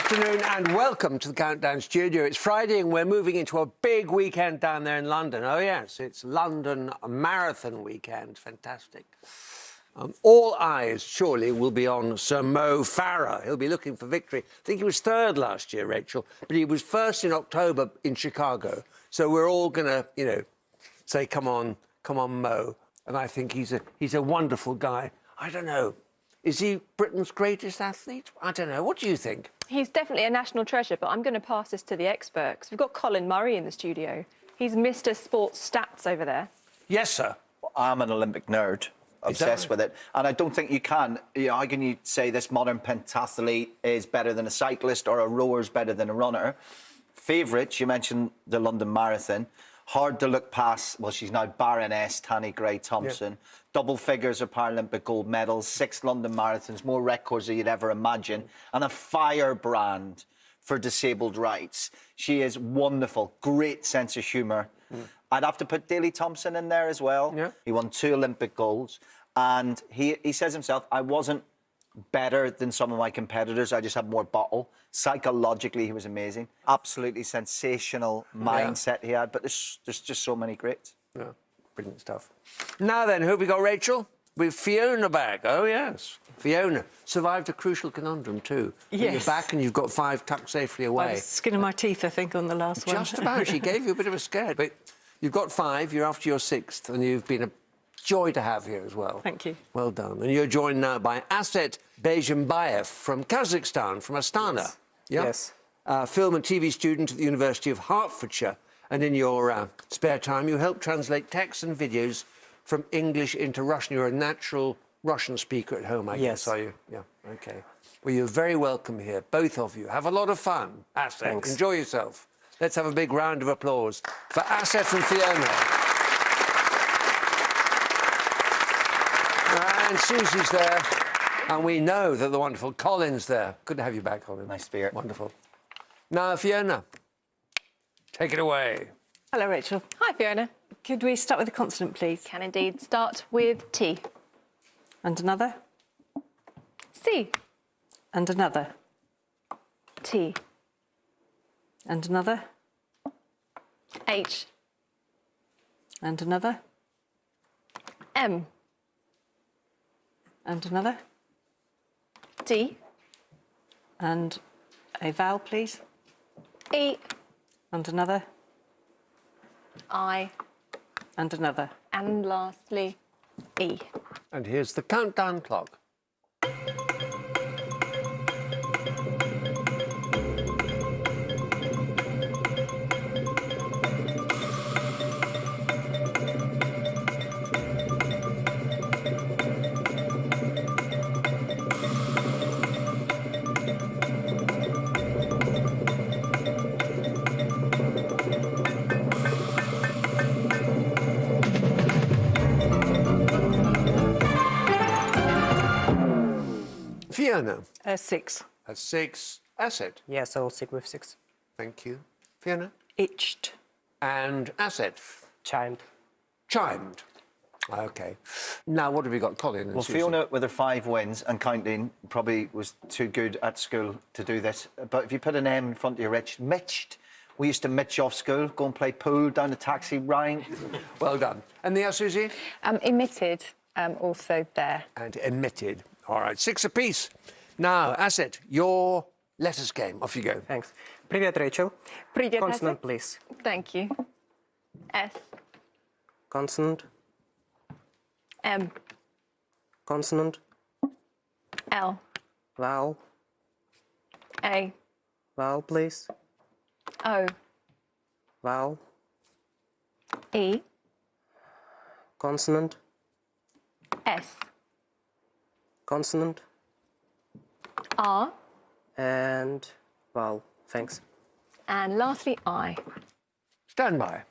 afternoon and welcome to the Countdown studio. It's Friday and we're moving into a big weekend down there in London. Oh, yes, it's London Marathon weekend. Fantastic. All eyes, surely, will be on Sir Mo Farah. He'll be looking for victory. I think he was third last year, Rachel, but he was first in October in Chicago. So we're all going to, you know, say, come on, Mo. And I think he's a wonderful guy. I don't know. Is he Britain's greatest athlete? I don't know. What do you think? He's definitely a national treasure, but I'm going to pass this to the experts. We've got Colin Murray in the studio. He's Mr. Sports Stats over there. Yes, sir. I'm an Olympic nerd, obsessed with it. And I don't think you can. You know, how can you say this modern pentathlete is better than a cyclist or a rower's better than a runner? Favourites, you mentioned the London Marathon. Hard to look past, well, she's now Baroness Tanni Grey-Thompson. Yeah. Double figures of Paralympic gold medals, 6 London marathons, more records than you'd ever imagine, and a firebrand for disabled rights. She is wonderful, great sense of humour. I'd have to put Daley Thompson in there as well. Yeah. He won 2 Olympic golds, and he says himself, I wasn't better than some of my competitors, I just had more bottle. Psychologically, he was amazing. Absolutely sensational mindset he had, but there's just so many greats. Yeah, brilliant stuff. Now then, who have we got, Rachel? We've Fiona back. Oh, yes. Fiona survived a crucial conundrum, too. Yes. You're back and you've got 5 tucked safely away. I was skinning my teeth, I think, on the last one. Just about. She gave you a bit of a scare. But you've got 5, you're after your 6th, and you've been a joy to have here as well. Thank you. Well done. And you're joined now by Aset Bejimbayev from Kazakhstan, from Astana. Yes. Yeah? Yes. Film and TV student at the University of Hertfordshire. And in your spare time, you help translate texts and videos from English into Russian. You're a natural Russian speaker at home, I guess, are you? Yeah, OK. Well, you're very welcome here, both of you. Have a lot of fun, Aset. Thanks. Enjoy yourself. Let's have a big round of applause for Aset and Fiona. And Susie's there. And we know that the wonderful Colin's there. Good to have you back, Colin. Nice to be here. Wonderful. Now, Fiona, take it away. Hello, Rachel. Hi, Fiona. Could we start with a consonant, please? Can indeed start with T. And another? C. And another? T. And another? H. And another? M. And another? D. And a vowel, please? E. And another? I. And another? And lastly, E. And here's the countdown clock. Fiona. 6. That's 6. Aset. Yes, I'll stick with 6. Thank you. Fiona. Itched. And Aset. Chimed. Chimed. OK. Now, what have we got, Colin? Well, Susie? Fiona, with her 5 wins and counting, probably was too good at school to do this. But if you put an M in front of your mitched. We used to mitch off school, go and play pool down the taxi rank. Well done. And the Susie? Emitted, also there. And emitted. All right, 6 apiece. Now, Aset, your letters game. Off you go. Thanks. Привет, Rachel. Привет, Consonant, Aset. please. Thank you. S. Consonant. M. Consonant. L. Vowel. A. Vowel, please. O. Vowel. E. Consonant. S. Consonant. R. And vowel. Thanks. And lastly, I. Stand by.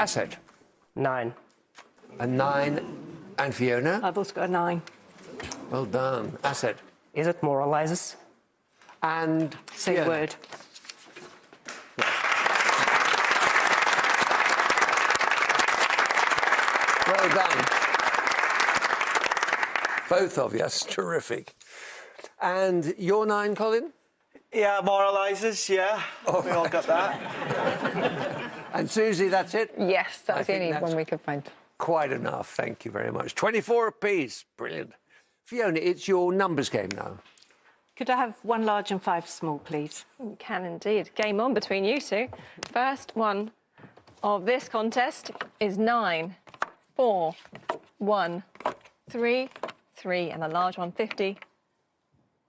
Asset. 9. A 9. And Fiona? I've also got a 9. Well done. Asset. Is it moralizes? And Same Fiona. word. Well done. Both of you. That's terrific. And your 9, Colin? Yeah, moralizes, yeah. We all got that. And Susie, that's it? Yes, I that was the think only that's- one we could find. Quite enough. Thank you very much. 24 apiece. Brilliant. Fiona, it's your numbers game now. Could I have 1 large and 5 small, please? You can indeed. Game on between you two. First one of this contest is 9, 4, 1, 3, 3, and the large one 50.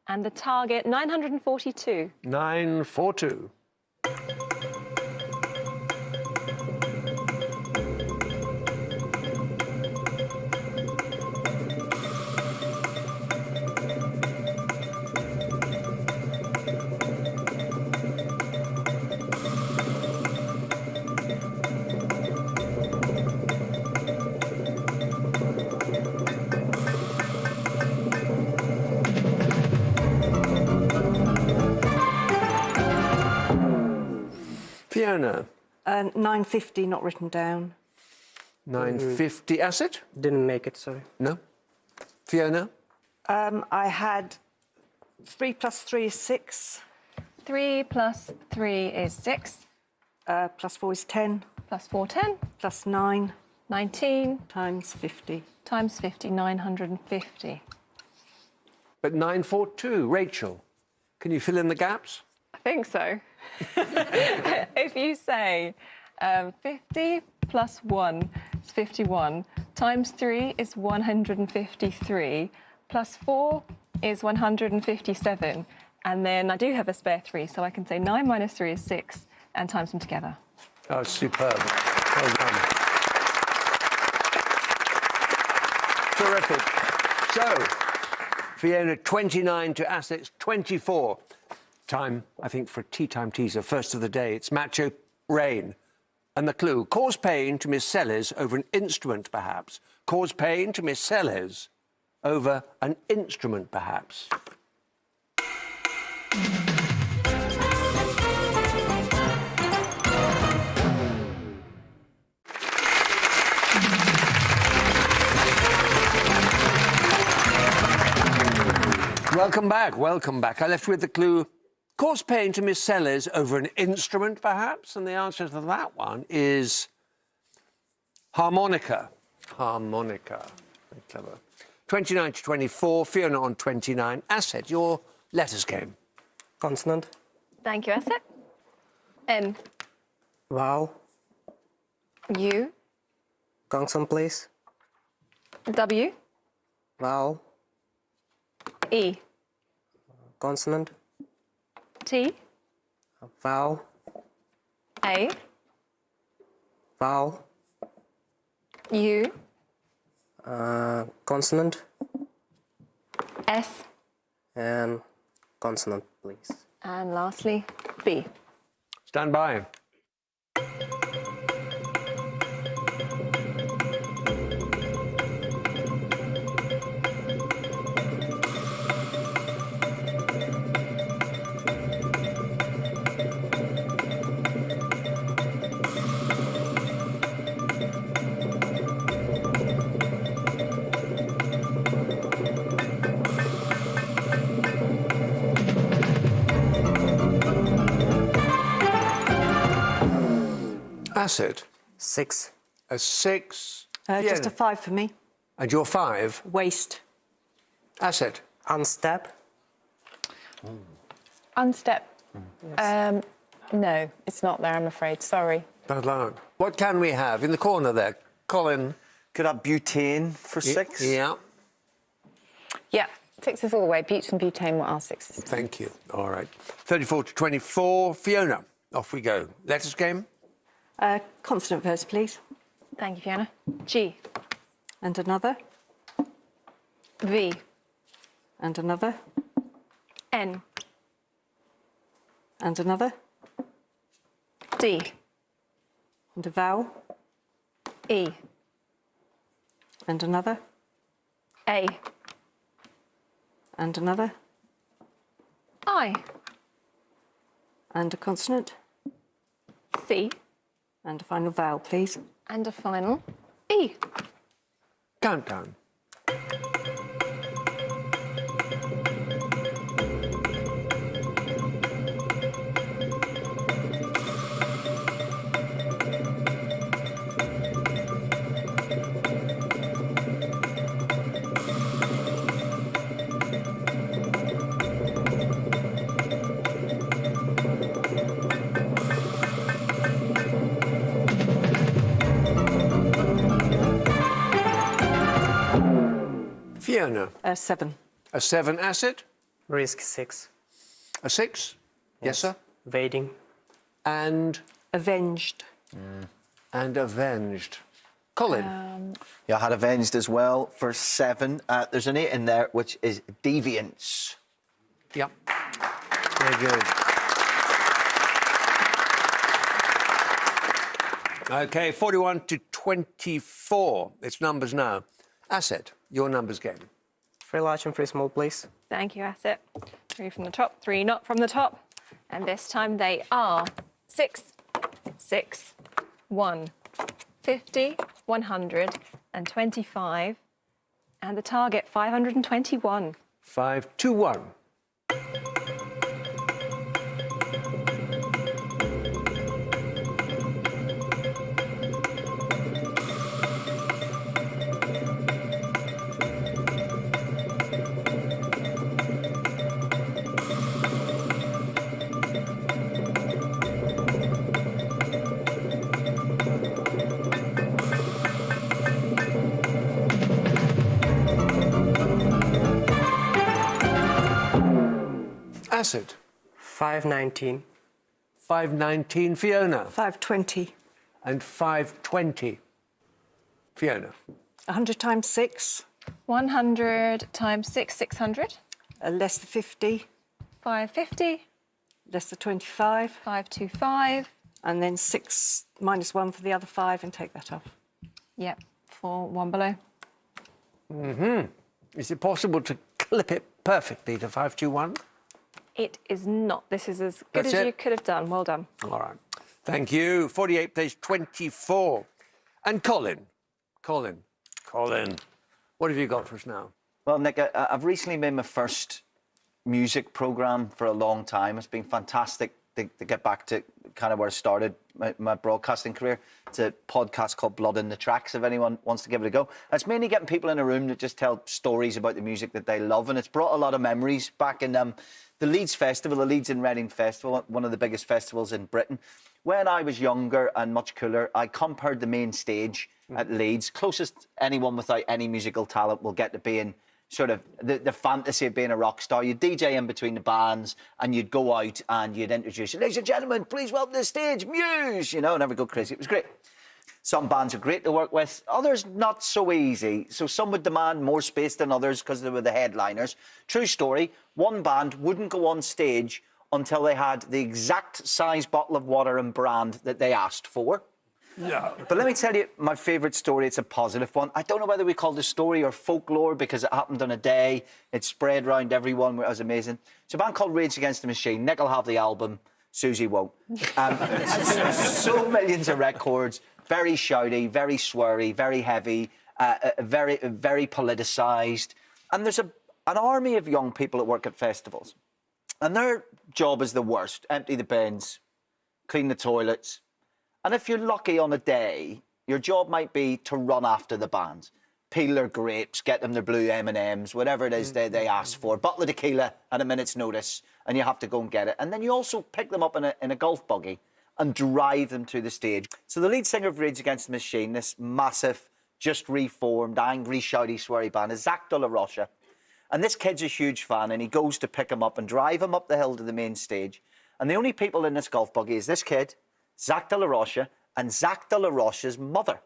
And the target 942. 942. Fiona, 950, not written down. 950. Asset? Didn't make it, sorry. No. Fiona? I had 3 plus 3 is 6, 3 plus 3 is 6, plus 4 is 10, plus 4, 10, plus 9 19 times 50. times 50, 950. But 942. Rachel, can you fill in the gaps? I think so. If you say 50 plus 1 is 51, times 3 is 153, plus 4 is 157, and then I do have a spare 3, so I can say 9 minus 3 is 6, and times them together. Oh, superb. Well done. Terrific. So, Fiona, 29 to Asset's 24. Time, I think, for a tea time teaser. First of the day, it's Macho Rain. And the clue, cause pain to Miss Sellers over an instrument, perhaps. Cause pain to Miss Sellers over an instrument, perhaps. Welcome back, welcome back. I left with the clue, cause pain to Miss Sellers over an instrument, perhaps? And the answer to that one is harmonica. Harmonica. Very clever. 29 to 24, Fiona on 29. Asset, your letters game. Consonant. Thank you, Asset. N, Vowel. U, Consonant, please. W, Vowel. E, Consonant. T, Vowel. A, Vowel. U, Consonant. S, And consonant, please. and lastly, B. Stand by. Asset, 6. a 6. Just Fiona. a 5 for me. And your 5. Waste. Asset. Unstep. Unstep. No, it's not there, I'm afraid. Sorry. Bad luck. What can we have in the corner there? Colin. Could have butane for 6. Yeah, Yeah, 6 all the way. Butte and butane, what are 6s? thank you. All right. 34 to 24. Fiona, off we go. Letters game. Consonant verse, please. Thank you, Fiona. G, And another. V, And another. N, And another. D, And a vowel. E. And another. A. And another. I. And a consonant. C. And a final vowel, please. And a final E. Countdown. Fiona, A 7. a 7 acid, Risk 6. a 6. Yes, sir. Evading. And Avenged. avenged. Colin, Yeah, I had avenged as well for 7. There's an 8 in there, which is deviance. yep. Very good. Okay, 41 to 24. It's numbers now. Asset, your numbers game. 3 large and 3 small, please. Thank you, Asset. 3 from the top, 3 not from the top. And this time they are 6, 6, 1, 50, 100, and 25. And the target, 521. 5 to 1. Acid, 519. 519. Fiona, 520. and 520. Fiona, 100 times 6. 100 times 6, 600. Less than 50. 550, Less than 25. 525. And then 6 minus 1 for the other 5 and take that off. Yep, for 1 below. is it possible to clip it perfectly to 521? It is not. This is as good That's as it? you could have done. Well done. All right. Thank you. 48 plays 24. And Colin. Colin. What have you got for us now? Well, Nick, I've recently made my first music programme for a long time. It's been fantastic to get back to kind of where I started my broadcasting career. It's a podcast called Blood in the Tracks, if anyone wants to give it a go. And it's mainly getting people in a room that just tell stories about the music that they love. And it's brought a lot of memories back in the Leeds Festival, the Leeds in Reading Festival, one of the biggest festivals in Britain. When I was younger and much cooler, I compared the main stage at Leeds. Closest anyone without any musical talent will get to being sort of the fantasy of being a rock star. You'd DJ in between the bands and you'd go out and you'd introduce, ladies and gentlemen, please welcome to the stage, Muse, you know, and everyone go crazy. It was great. Some bands are great to work with, others not so easy. So some would demand more space than others because they were the headliners. True story, one band wouldn't go on stage until they had the exact size bottle of water and brand that they asked for. Yeah. But let me tell you my favourite story. It's a positive one. I don't know whether we call the story or folklore because it happened on a day. It spread around everyone. It was amazing. It's a band called Rage Against the Machine. Nick will have the album. Susie won't. So millions of records. Very shouty, very sweary, very heavy, very politicised. And there's an army of young people that work at festivals. And their job is the worst. Empty the bins, clean the toilets. And if you're lucky on a day, your job might be to run after the bands. Peel their grapes, get them their blue M&Ms, whatever it is they ask for. Bottle of tequila at a minute's notice, and you have to go and get it. And then you also pick them up in a golf buggy and drive them to the stage. So the lead singer of Rage Against the Machine, this massive, just reformed, angry, shouty, sweary band, is Zach De La Rocha. And this kid's a huge fan, and he goes to pick him up and drive him up the hill to the main stage. And the only people in this golf buggy is this kid, Zach De La Rocha, and Zach De La Rocha's mother,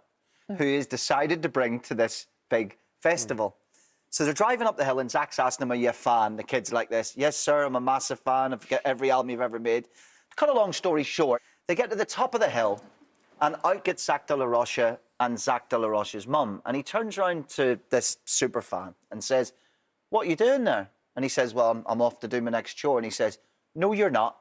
who he's decided to bring to this big festival. So they're driving up the hill, and Zach's asking him, are you a fan? The kid's like this, yes, sir, I'm a massive fan of every album you've ever made. To cut a long story short, they get to the top of the hill, and out gets Zach De La Rocha, and Zach De La Roche's mum. And he turns around to this super fan and says, "What are you doing there?" And he says, "Well, I'm off to do my next chore." And he says, "No, you're not.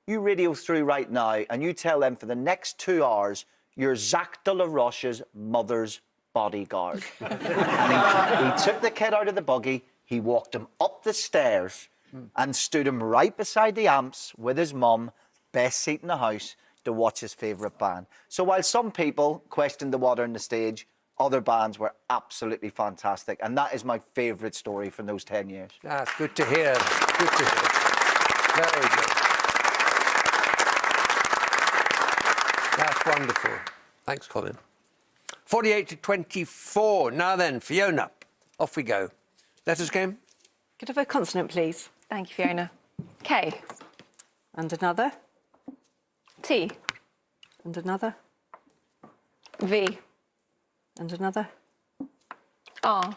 You radio through right now and you tell them for the next 2 hours you're Zach De La Roche's mother's bodyguard." And he took the kid out of the buggy, he walked him up the stairs and stood him right beside the amps with his mum, best seat in the house, to watch his favourite band. So while some people questioned the water on the stage, other bands were absolutely fantastic. And that is my favourite story from those 10 years. That's good to hear. Good to hear. Very good. That's wonderful. Thanks, Colin. 48 to 24. Now then, Fiona, off we go. Letters game. Could I have a consonant, please? Thank you, Fiona. K. And another. T. And another. V. And another. R.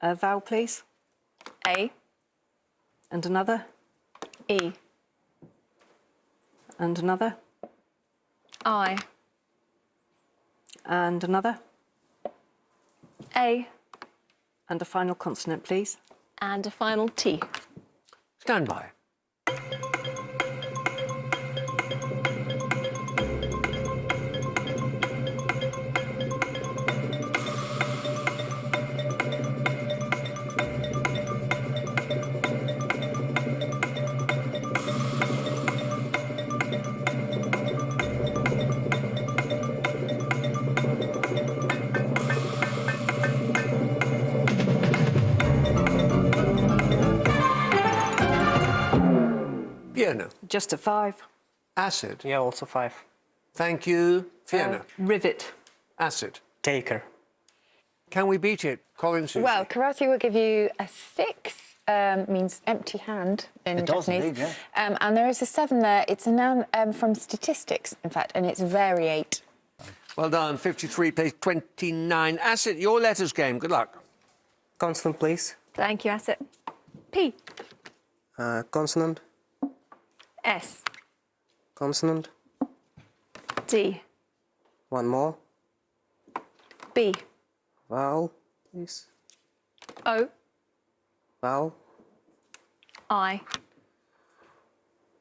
A vowel, please. A. And another. E. And another. I. And another. A. And a final consonant, please. And a final T. Stand by. Fiona. Just a 5. Acid. Yeah, also 5. Thank you, Fiona. Rivet. Acid. Taker. Can we beat it? Colin Susie. Well, karate will give you a 6, means empty hand in It does Japanese. indeed, yeah. And there is a 7 there. It's a noun from statistics, in fact, and it's variate. Well done. 53 plays 29. Acid, your letters game. Good luck. Consonant, please. Thank you, Asset. P. Consonant. S. Consonant. D. One more. B. Vowel, please. O. Vowel. I.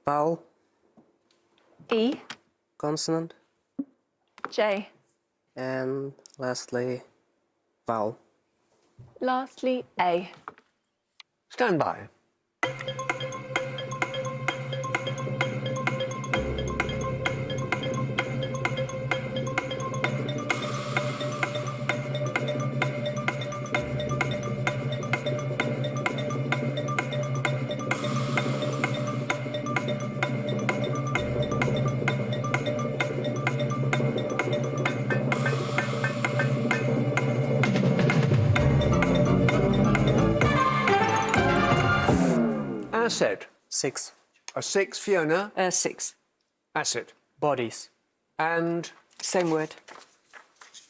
Vowel. E. Consonant. J. And lastly, vowel. Lastly, A. Stand by. Acid. 6. A 6, Fiona. 6. Acid. Bodies. And Same word.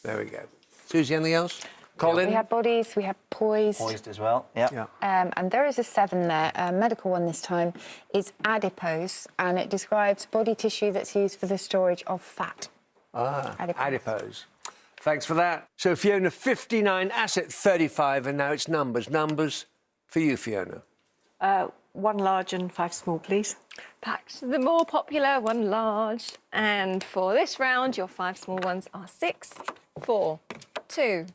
there we go. Susie, anything else? Colin? We have bodies, we have poised. Poised as well. Yeah. Yeah. And there is a 7 there, a medical one this time, is adipose, and it describes body tissue that's used for the storage of fat. Adipose. Thanks for that. So, Fiona, 59, Acid, 35, and now it's numbers. Numbers for you, Fiona. 1 large and 5 small, please. Back to the more popular, 1 large. And for this round, your 5 small ones are 6, 4, 2,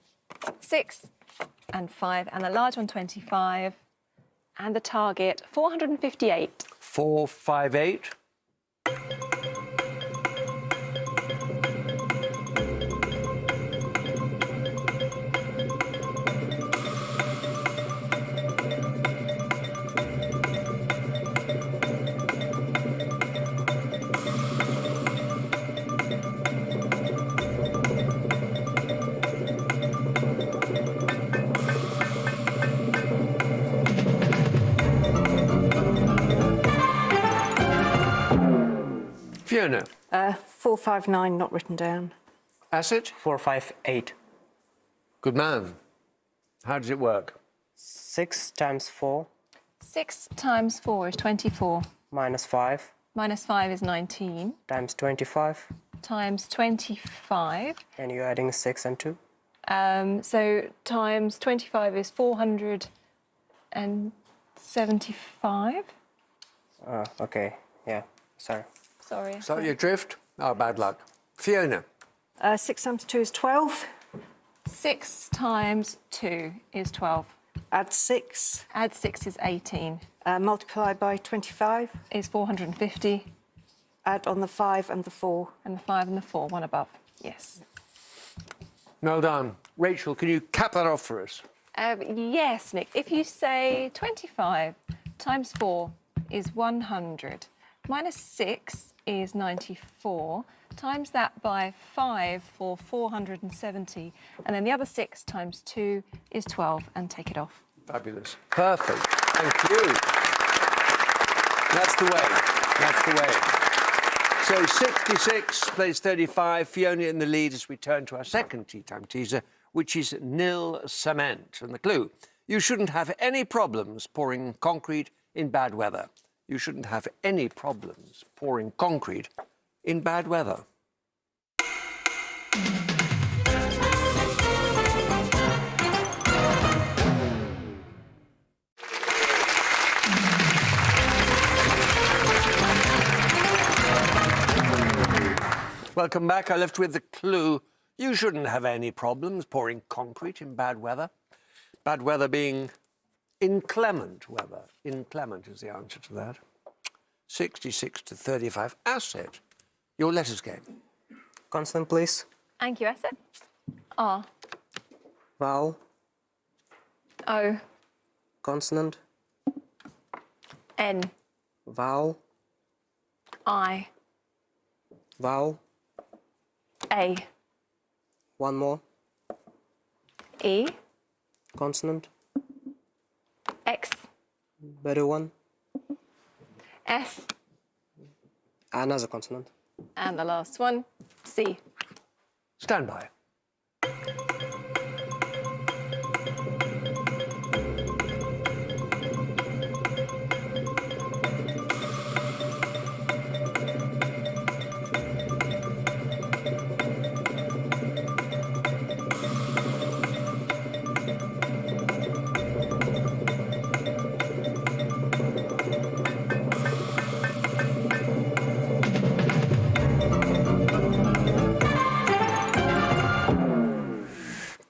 6, and 5. And the large one, 25. And the target, 458. 458. Fiona. 459, not written down. Acid. 458. Good man. How does it work? 6 times 4 6 times 4 is 24. minus 5 Minus 5 is 19. times 25 times 25. And you're adding 6 and 2. So times 25 is 475. Oh, okay. Yeah. Sorry. Sorry. Is that your drift? Oh, bad luck. Fiona. 6 times 2 is 12. 6 times 2 is 12. Add 6. Add 6 is 18. Multiply by 25. Is 450. Add on the 5 and the 4. And the 5 and the 4, one above. Yes. Well done. Rachel, can you cap that off for us? Yes, Nick. If you say 25 times 4 is 100, minus 6 is 94, times that by 5 for 470, and then the other 6 times 2 is 12, and take it off. Fabulous. Perfect. Thank you. That's the way. That's the way. So 66 plays 35. Fiona in the lead as we turn to our second tea time teaser, which is nil cement. And the clue, you shouldn't have any problems pouring concrete in bad weather. You shouldn't have any problems pouring concrete in bad weather. Welcome back. I left with the clue. You shouldn't have any problems pouring concrete in bad weather. Bad weather being inclement weather. Inclement is the answer to that. 66 to 35. Asset, your letters game. Consonant, please. Thank you, Asset. R. Vowel. O. Consonant. N. Vowel. I. Vowel. A. One more. E. Consonant. X. Better one. S. Another consonant. And the last one, C. Stand by.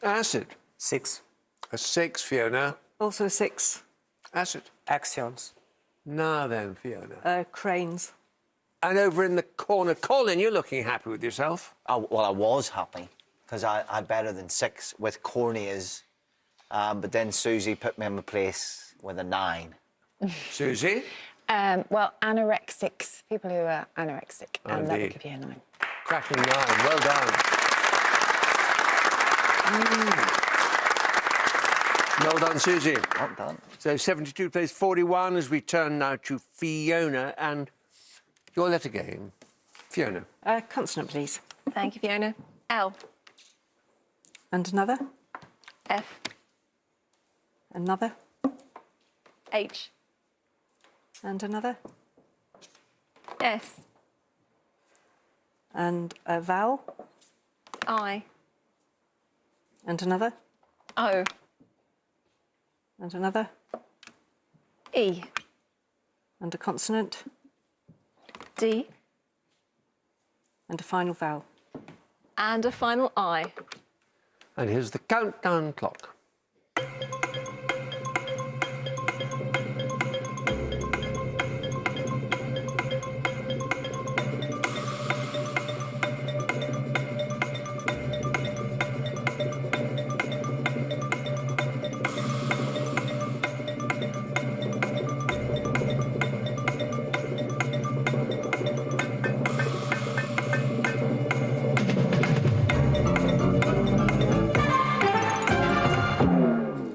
Acid. 6. A 6, Fiona. Also a 6. Acid. Axioms. Now then, Fiona. Cranes. And over in the corner, Colin, you're looking happy with yourself. Well, I was happy because I had better than 6 with corneas. But then Susie put me in my place with a 9. Susie? Well, anorexics, people who are anorexic, and that would indeed. give you a 9. Cracking 9. Well done. Well done, Susie. Well done. So 72 plays 41 as we turn now to Fiona and your letter game. Fiona. Consonant, please. Thank you, Fiona. L. And another. F. Another. H. And another. S. And a vowel. I. And another. O. And another. E. And a consonant. D. And a final vowel. And a final I. And here's the countdown clock.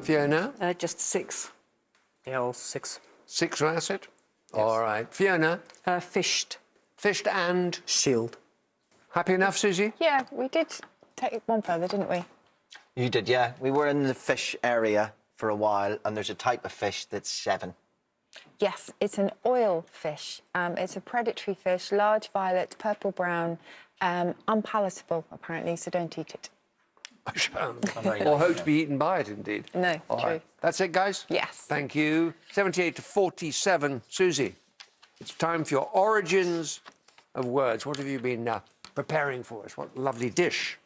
Fiona, Just 6. Yeah, all 6. 6 for Acid. All right. Fiona, Fished. fished and Shield. happy enough, Susie? Yeah, we did take one further, didn't we? You did, yeah. We were in the fish area for a while, and there's a type of fish that's 7. Yes, it's an oil fish. It's a predatory fish, large violet, purple-brown, unpalatable, apparently, so don't eat it. I shan't. Or hope to be eaten by it, indeed. No, All true. right. That's it, guys? Yes. Thank you. 78 to 47. Susie, it's time for your origins of words. What have you been preparing for us? What lovely dish.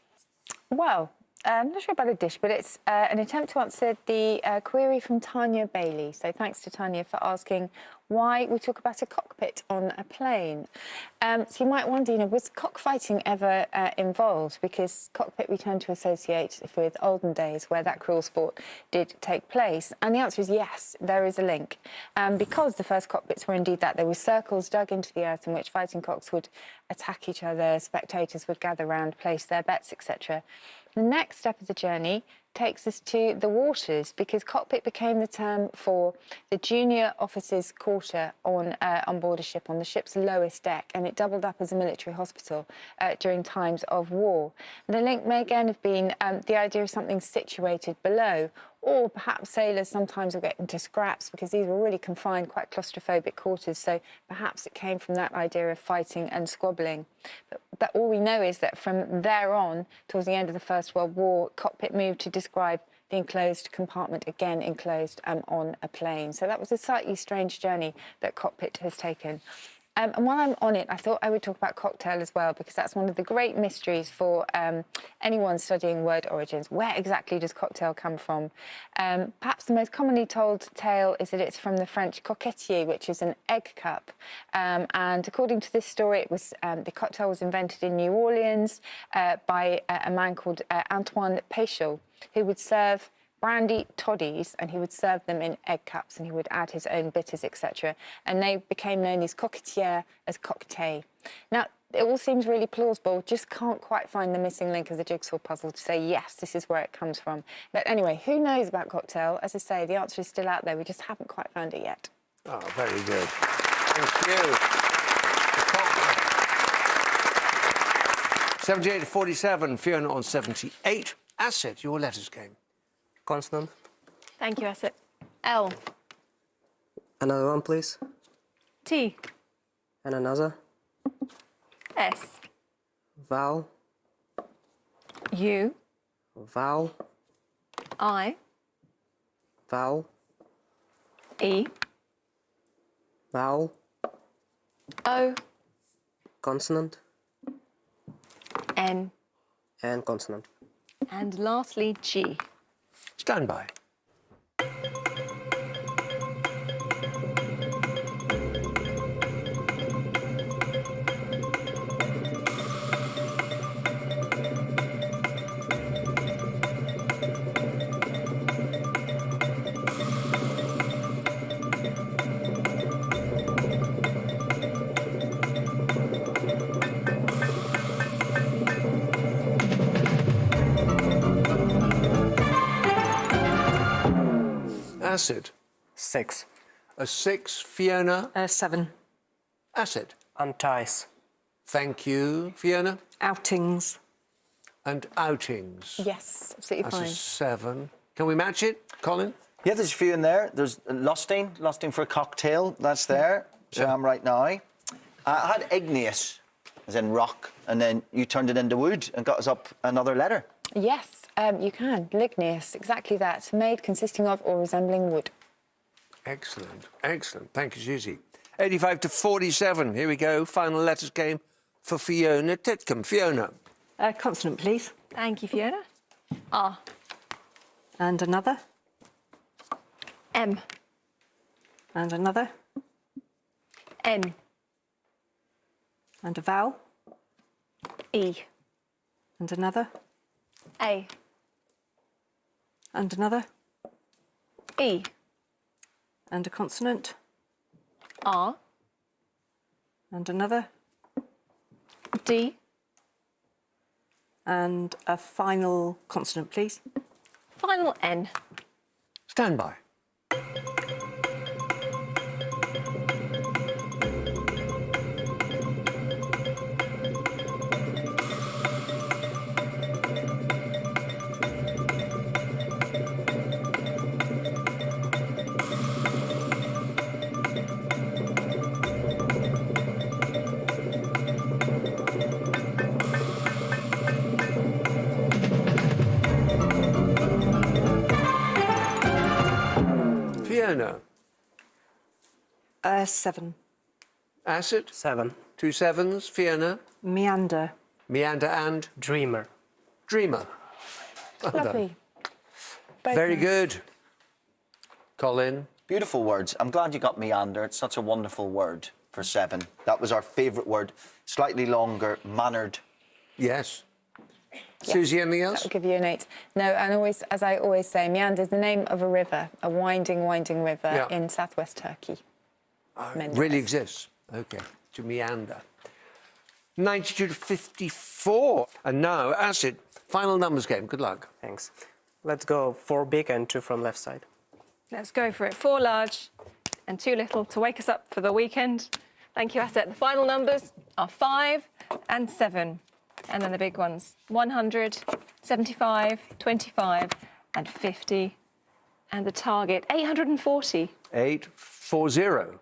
Well, I'm not sure about a dish, but it's an attempt to answer the query from Tanya Bailey. So thanks to Tanya for asking why we talk about a cockpit on a plane. So you might wonder, was cockfighting ever involved? Because cockpit we tend to associate with olden days where that cruel sport did take place. And the answer is yes, there is a link. Because the first cockpits were indeed that. There were circles dug into the earth in which fighting cocks would attack each other, spectators would gather round, place their bets, etc. The next step of the journey takes us to the waters, because cockpit became the term for the junior officers' quarter on board a ship, on the ship's lowest deck, and it doubled up as a military hospital during times of war. The link may again have been the idea of something situated below, or perhaps sailors sometimes will get into scraps because these were really confined, quite claustrophobic quarters, so perhaps it came from that idea of fighting and squabbling. But all we know is that from there on, towards the end of the First World War, cockpit moved to describe the enclosed compartment, again enclosed on a plane. So that was a slightly strange journey that cockpit has taken. And while I'm on it, I thought I would talk about cocktail as well, because that's one of the great mysteries for anyone studying word origins. Where exactly does cocktail come from? Perhaps the most commonly told tale is that it's from the French coquetier, which is an egg cup. And according to this story, it was the cocktail was invented in New Orleans by a man called Antoine Péchot, who would serve brandy toddies, and he would serve them in egg cups, and he would add his own bitters, etc. And they became known as coquetières, as cocktail. Now, it all seems really plausible, just can't quite find the missing link of the jigsaw puzzle to say, yes, this is where it comes from. But anyway, who knows about cocktail? As I say, the answer is still out there. We just haven't quite found it yet. Oh, very good. Thank you. 78 to 47. Fiona on 78. Asset, your letters game. Consonant. Thank you, Asset. L. Another one, please. T. And another. S. Vowel. U. Vowel. I. Vowel. E. Vowel. O. Consonant. N. And consonant. And lastly, G. Stand by. Acid. 6. A 6. Fiona. 7. Acid. Unties. Thank you, Fiona. Outings. And outings. Yes, absolutely That's fine. a 7. Can we match it, Colin? Yeah, there's a few in there. There's lusting for a cocktail. That's there. So Yeah. I'm right now. I had igneous, as in rock, and then you turned it into wood and got us up another letter. Yes, you can. Ligneous, exactly that. Made consisting of or resembling wood. Excellent. Excellent. Thank you, Susie. 85 to 47. Here we go. Final letters game for Fiona Titcombe. Fiona. Consonant, please. Thank you, Fiona. R. And another. M. And another. N. And a vowel. E. And another. A. And another. E. And a consonant. R. And another. D. And a final consonant, please. Final N. Stand by. Fiona. 7. Acid. 7. 2 sevens. Fiona. Meander. Meander and Dreamer. Dreamer. Well done. Lovely. Both Very nice. good. Colin. Beautiful words. I'm glad you got meander. It's such a wonderful word for 7. That was our favourite word. Slightly longer, mannered. Yes. Susie, anything else? That'll give you an 8. No, and always, as I always say, meander is the name of a river, a winding river Yeah. in southwest Turkey. Menderes. Really exists. Okay. To meander. 92 to 54. And now, Acid, final numbers game. Good luck. Thanks. Let's go 4 big and 2 from left side. Let's go for it. 4 large and 2 little to wake us up for the weekend. Thank you, Asset. The final numbers are 5 and 7. And then the big ones, 100, 75, 25 and 50. And the target, 840. 840.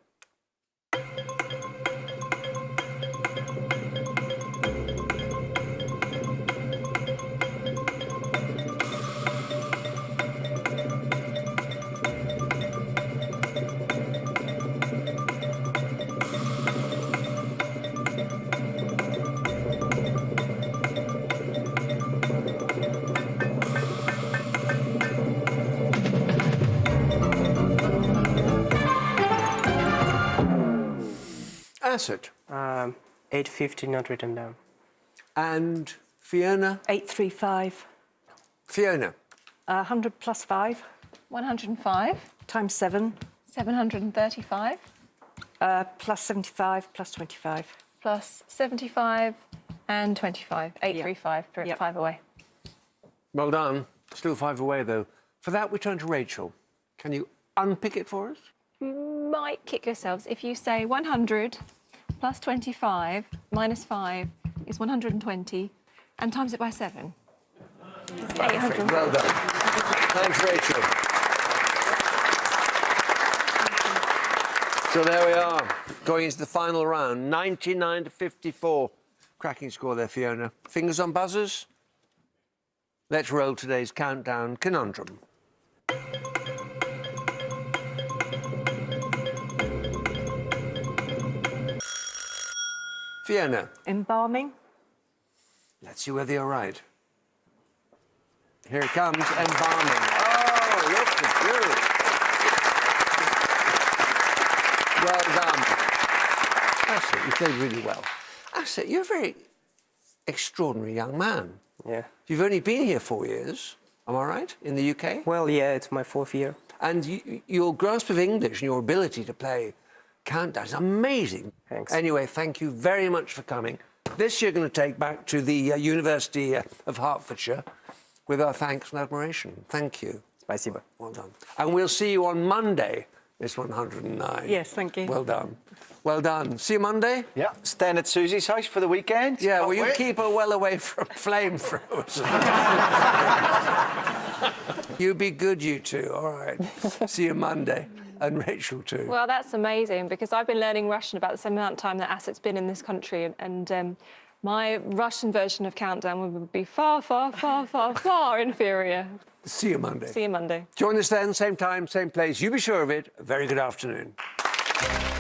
Acid. 850 not written down. And Fiona. 835. Fiona. 100 plus 5 105, times 7 735, plus 75 plus 25. plus 75 and 25. 835, Yep. 5 away. Well done. Still 5 away, though. For that, we turn to Rachel. Can you unpick it for us? Might kick yourselves if you say 100 plus 25 minus 5 is 120 and times it by 7. It's 800. Well done. Thanks, Rachel. So there we are, going into the final round. 99 to 54. Cracking score there, Fiona. Fingers on buzzers. Let's roll today's countdown conundrum. Fiona, Embalming. let's see whether you're right. Here it comes, embalming. Oh, look at you. Well done. Asset, you played really well. Asset, you're a very extraordinary young man. Yeah. You've only been here 4 years, am I right, in the UK? Well, yeah, it's my 4th year. And your grasp of English and your ability to play countdown is amazing. Thanks. Anyway, thank you very much for coming. This you're going to take back to the University of Hertfordshire with our thanks and admiration. Thank you. Спасибо. Well done. And we'll see you on Monday, Miss 109. Yes, thank you. Well done. Well done. See you Monday? Yeah. Staying at Susie's house for the weekend. Yeah, Can't well, you wait. keep her well away from flamethrowers. You be good, you two. All right. See you Monday. And Rachel too. Well, that's amazing because I've been learning Russian about the same amount of time that Asset's been in this country, and my Russian version of Countdown would be far, far, far, far, far inferior. See you Monday. See you Monday. Join us then, same time, same place. You be sure of it. A very good afternoon.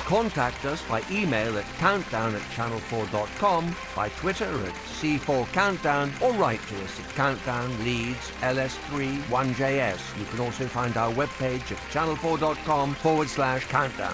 Contact us by email at countdown@channel4.com, by Twitter at C4Countdown, or write to us at Countdown Leeds LS3 1JS. You can also find our webpage at channel4.com/countdown.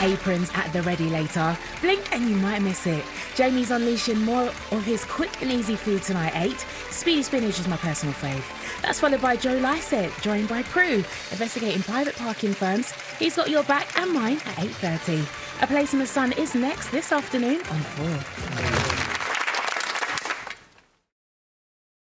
Aprons at the ready later. Blink and you might miss it. Jamie's unleashing more of his quick and easy food tonight at 8. Speedy spinach is my personal fave. That's followed by Joe Lycett, joined by Prue, investigating private parking firms. He's got your back and mine at 8:30. A Place in the Sun is next this afternoon on 4.